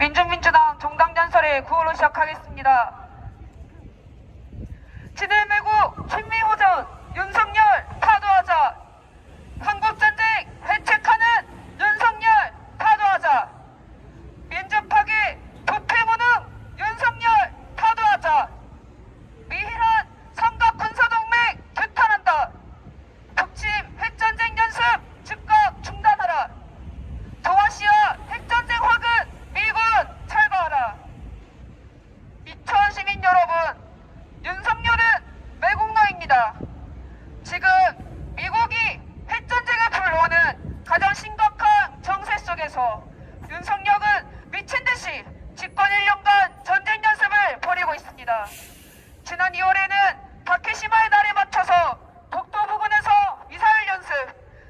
민중민주당 종당연설의 구호로 시작하겠습니다. 진을 메고 친미호전 윤석열 타도하자. 한국전쟁 회책하는 윤석열 타도하자. 민주파괴 부패무능 윤석열 타도하자. 미희란 삼각군사동맹 규탄한다. 북침 핵전쟁 연습 즉각 중단하라. 동아시아 핵전쟁 확은 미군 철거하라. 이천 시민 여러분, 윤석열은 매국노입니다. 지금 미국이 핵전쟁을 불러오는 가장 심각한 정세 속에서 윤석열은 미친듯이 집권 1년간 전쟁 연습을 벌이고 있습니다. 지난 2월에는 다케시마의 날에 맞춰서 독도 부근에서 미사일 연습,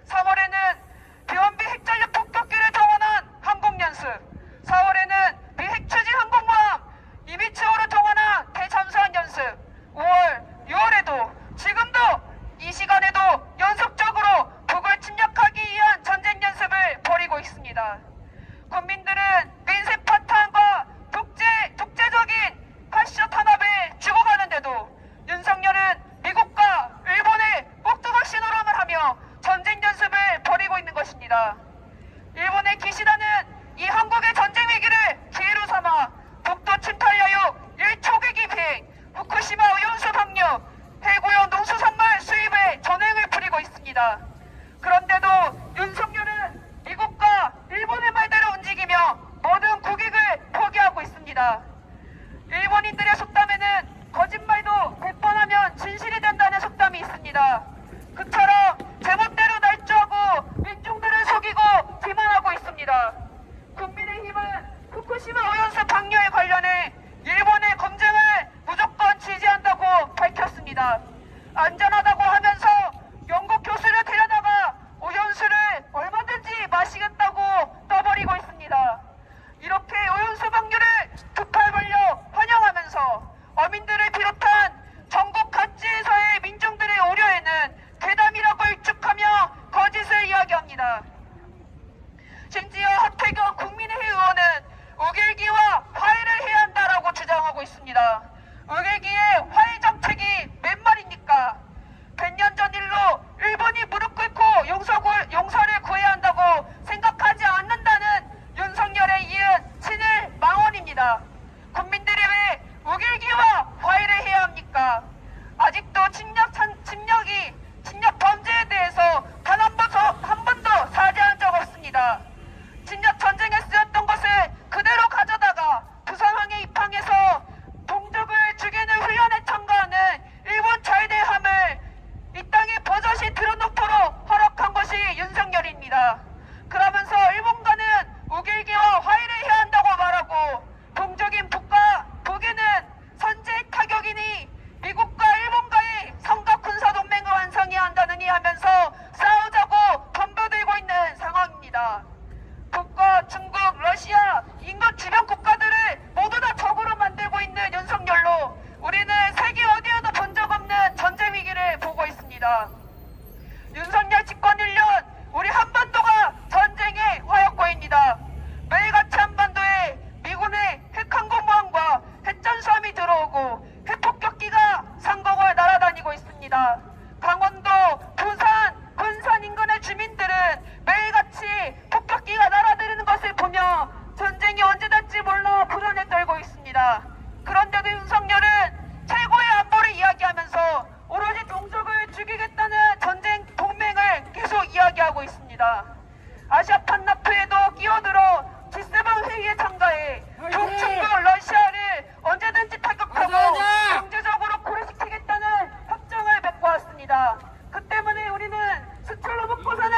3월에는 비원비 핵전력 폭격기를 동원한 항공 연습, 4월에는 미 핵추진 항공모함 이비치오를 동원한 대잠수함 연습, 5월, 6월에도 지금도 이 시간에도 연속적으로 북을 침략하기 위한 전쟁 연습을 벌이고 있습니다. 국민들은 민생 파탄과 독재적인 파쇼 탄압에 죽어가는데도 윤석열은 미국과 일본의 꼭두각시 노름을 하며 전쟁 연습을 벌이고 있는 것입니다. 일본의 기시다는 이 한국의 전쟁 위기를 기회로 삼아 독도 침탈 여유 1초계기 비행, 후쿠시마 오염수 방류, 해고용 농수산물 수입에 전횡을 부리고 있습니다. 그런데도 윤석열은 미국과 일본의 말대로 움직이며 모든 국익을 포기하고 있습니다. 일본인들의 속담에는 거짓말도 100번 하면 진실이 된다는 속담이 있습니다. 그처럼 제멋대로 날조하고 민중들을 속이고 기만하고 있습니다. 국민의힘은 후쿠시마 오염수 방류에 관련해 일본의 검증을 무조건 지지한다고 밝혔습니다. 안전하다고 하면서 영국 교수를 데려다가 오염수를 얼마든지 마시겠다고 떠버리고 있습니다. 이렇게 오염수 방류를 두 팔 벌려 환영하면서 어민들을 비롯한 전국 각지에서의 민중들의 우려에는 괴담이라고 일축하며 거짓을 이야기합니다. 심지어 하태경 국민의힘 의원은 우길기와 화해를 해야 한다라고 주장하고 있습니다. 우길기의 화해 정책이 맨 말입니까? 100년 전 일로 일본이 무릎 꿇고 용서를 구해야 한다고 생각하지 않는다는 윤석열의 이은 친일 망언입니다. 국민들이 왜 우길기와 화해를 해야 합니까? 아직도 침략 범죄에 대해서 단 한 번도 사죄한 적 없습니다. 침략 전쟁에 쓰였던 것을 그대로 가져다가 부산항에 입항해서 동족을 죽이는 훈련에 참가하는 일본 자위대함을 이 땅에 버젓이 드러놓도록 허락한 것이 윤석열입니다. 그러면서 일본과는 우길기와 화해를 해야 한다고 말하고 동족인 북과 북에는 선제 타격이니 미국과 일본과의 삼각군사동맹을 완성해야 한다느니 하면서 싸우자고 덤벼들고 있는 상황입니다. 북과 중국, 러시아, 인도 주변 국가들을 모두 다 적으로 만들고 있는 윤석열로 우리는 세계 어디에도 본 적 없는 전쟁 위기를 보고 있습니다. 윤석열 집권 1년, 우리 한반도가 전쟁의 화약고입니다. 매일같이 한반도에 미군의 핵항공모함과 핵전수함이 들어오고 핵폭격기가 상공을 날아다니고 있습니다. 강원도, 부산, 군산 인근의 주민들은 매일같이 폭격기가 날아다니는 것을 보며 전쟁이 언제 될지 몰라 불안에 떨고 있습니다. 그런데도 윤석열은 최고의 안보를 이야기하면서 오로지 동족을 죽이겠다는 전쟁 동맹을 계속 이야기하고 있습니다. 아시아판 나토에도 끼어들어 G7 회의에 참가해 중국, 러시아를 언제든지 타격하고 경제적으로 고려시키겠다는 협정을 맺고 왔습니다. 그 때문에 우리는 수출로 먹고 사는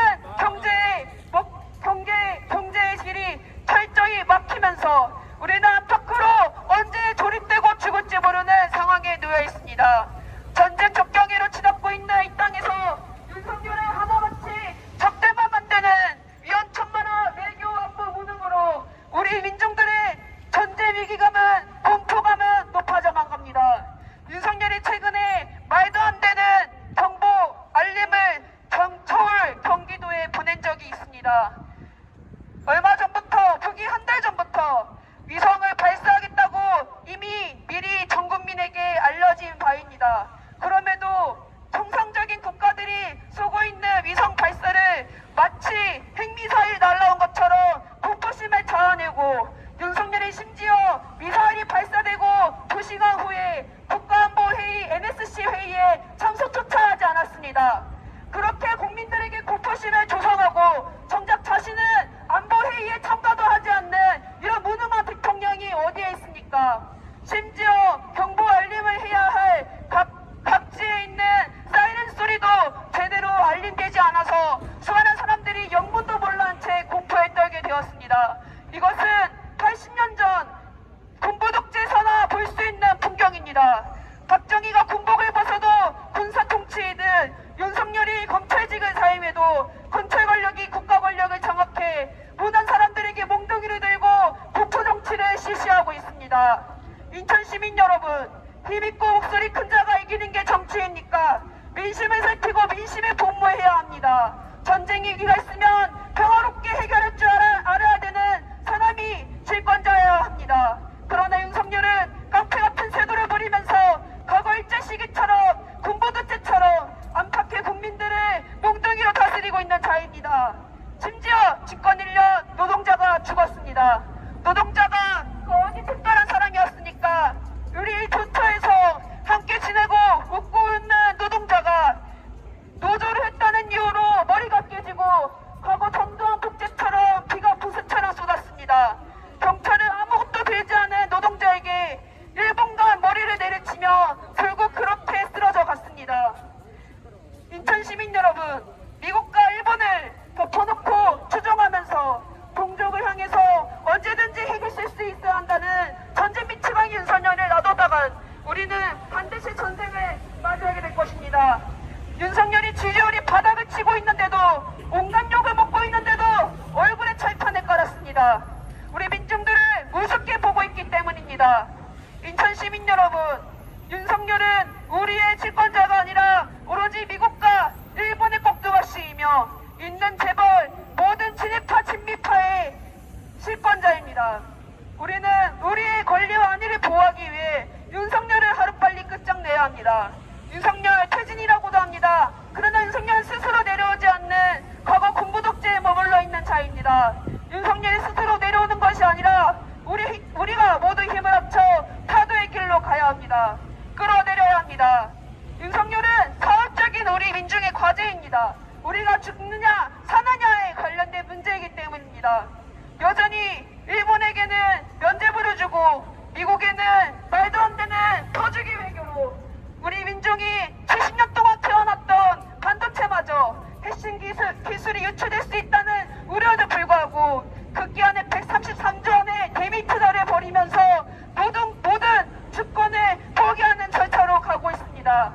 경제의 질이 철저히 막히면서 우리는 안팎으로 언제 조립되고 죽을지 모르는 상황에 놓여 있습니다. 전쟁 적경이로 치닫고 있는 이 땅에서 윤석열의 하나같이 적대만 만드는 위헌천만한 외교 안보 무능으로 우리 민중들의 전쟁 위기감은 공포감은 높아져만 갑니다. 윤석열이 최근에 말도 안 되는 정보 알림을 서울, 경기도에 보낸 적이 있습니다. 얼마 전부터, 북이 한 달 전부터 심지어 경보 알림을 해야 할 각지에 있는 사이렌 소리도 제대로 알림되지 않아서 수많은 사람들이 영문도 몰란 채 공포에 떨게 되었습니다. 이것은 80년 전 군부독재에서나 볼 수 있는 풍경입니다. 박정희가 군복을 벗어도 군사 통치이듯 윤석열이 검찰직을 사임해도 검찰 권력이 국가 권력을 장악해 모든 사람들에게 몽둥이를 들고 국토 정치를 실시하고 있습니다. 인천 시민 여러분, 힘있고 목소리 큰 자가 이기는 게 정치입니까? 민심을 살피고 민심에 복무해야 합니다. 전쟁 위기가 있으면 평화롭게 해결할 줄 알아야 되는 사람이 질권자여야 합니다. 그러나 윤석열은 깡패 같은 세도를 부리면서 과거 일제 시기처럼 군부독재처럼 안팎의 국민들을 몽둥이로 다스리고 있는 자입니다. 심지어 집권 1년 노동자가 죽었습니다. 노동자가 어디 특별한 사람이었으니까 우리 일조처에서 함께 지내고 웃고 웃는 노동자가 노조를 했다는 이유로 머리가 깨지고 과거 전두환 독재처럼 비가 부스처럼 쏟았습니다. 경찰은 아무것도 들지 않은 노동자에게 1분간 머리를 내리치며 결국 그렇게 쓰러져 갔습니다. 인천 시민 여러분, 미국과 일본을 덮어놓고 추종하면서 동족을 향해서 언제든지 핵을 쓸 수 있어야 한다는 전쟁 미치광이 윤석열을 놔뒀다간 우리는 반드시 전쟁을 맞이하게 될 것입니다. 윤석열이 지지율이 바닥을 치고 있는데도 온갖 욕을 먹고 있는데도 얼굴에 철판을 깔았습니다. 우리 민중들을 우습게 보고 있기 때문입니다. 인천 시민 여러분, 윤석열은 우리의 집권자가 아니라 오로지 미국과 일본의 꼭두각시이며 있는 재벌 모든 친일파 친미파의 실권자입니다. 우리는 우리의 권리와 안위를 보호하기 위해 윤석열을 하루빨리 끝장내야 합니다. 윤석열 퇴진이라고도 합니다. 그러나 윤석열 스스로 내려오지 않는 과거 군부독재에 머물러 있는 자입니다. 윤석열이 스스로 내려오는 것이 아니라 우리가 모두 힘을 합쳐 타도의 길로 가야 합니다. 끌어내려야 합니다. 윤석열은 사업적인 우리 민중의 과제입니다. 우리가 죽느냐 사느냐에 관련된 문제이기 때문입니다. 여전히 일본에게는 면죄부를 주고 미국에는 말도 안 되는 터주기 외교로 우리 민중이 70년 동안 태어났던 반도체마저 핵심 기술이 유출될 수 있다는 우려에도 불구하고 극기안에 133조 원의 대미 투자를 벌이면서 모든 주권을 포기하는 절차로 가고 있습니다.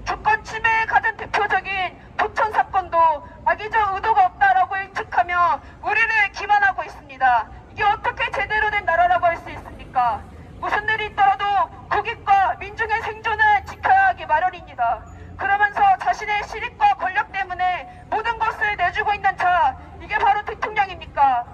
주권 침해의 가장 대표적인 부천 사건도 악의적 의도가 없다라고 일축하며 우리를 기만하고 있습니다. 이게 어떻게 제대로 된 나라라고 할 수 있습니까? 무슨 일이 있더라도 국익과 민중의 생존을 지켜야 하기 마련입니다. 그러면서 자신의 실익과 권력 때문에 모든 것을 내주고 있는 자, 이게 바로 대통령입니까?